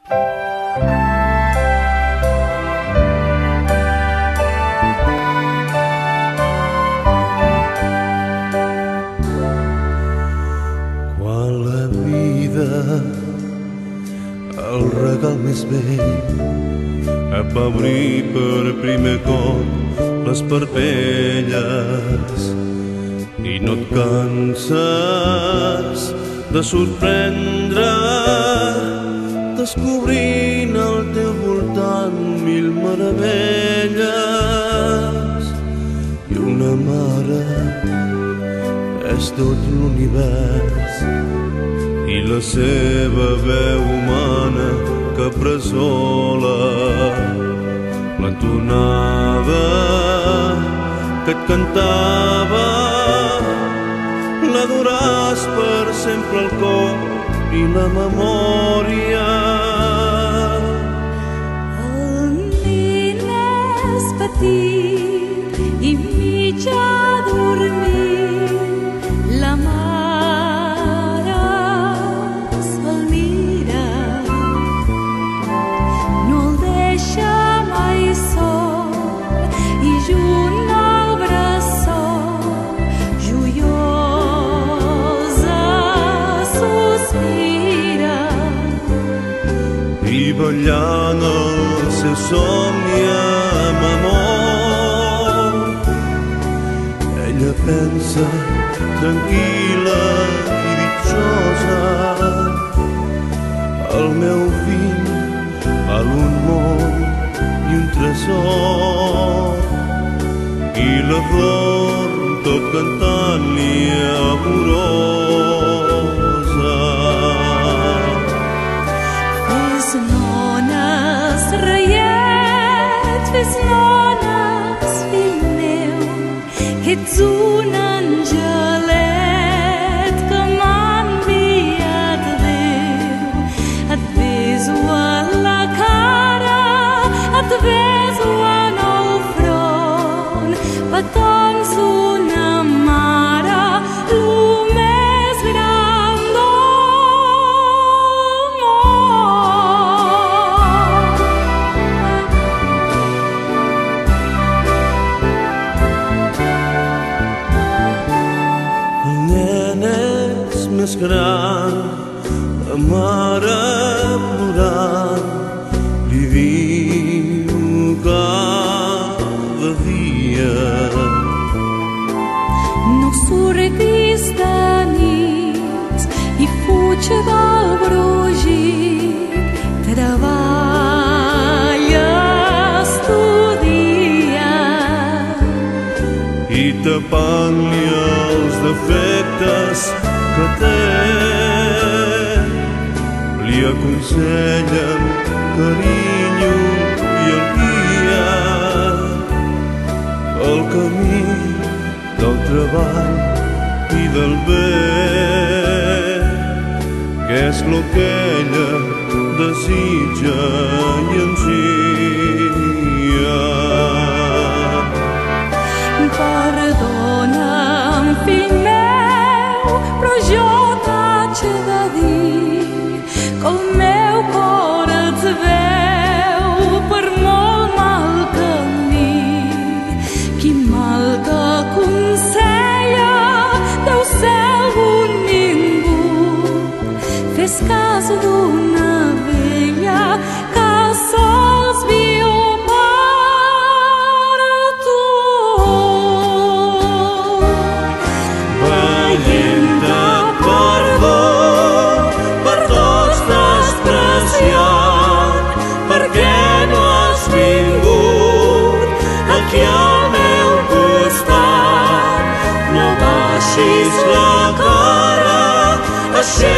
Quan la vida, el regal més vell, et va obrir per primer cop les parpelles i no et canses de sorprendre descobrint al teu voltant mil meravelles. I una mare és tot l'univers i la seva veu humana que pressola l'entonada que et cantava, la duràs per sempre al cor i la memòria. El nen és petit i mig adormit, la mare se'l mira, no el deixa mai sol i junt al bressol joiosa sospira. I ballant el seu somni amb amor, ella pensa tranquil·la i dichosa: el meu fill val un món i un tresor. I la flor tot cantant-li amorosa. Fes nones, reiet, fes nones, fill meu, que ets un angelet que m'ha enviat Déu. Et beso a la cara, et beso en el front, petons d'una mare, lo més gran del món. El nen és més gran, la mare plorant li diu cada dia: no surtis de nit i fuig del brogit, treballa, estudia. I tapant-li els defectes que té, li aconsellen carinyo i el guia pel camí del treball i del bé, que és lo que ella desitja i ansia. Perdona'm, fill meu, però jo t'haig de dir que el meu cor et veu per molt mal camí. Qui mal t'aconsella deu ser algun ningú. Fes cas d'una vella que sols viu per tu. Veient-te perdó per tots despreciat, perquè no has vingut aquí al meu costat. No baixis la cara, aixeca't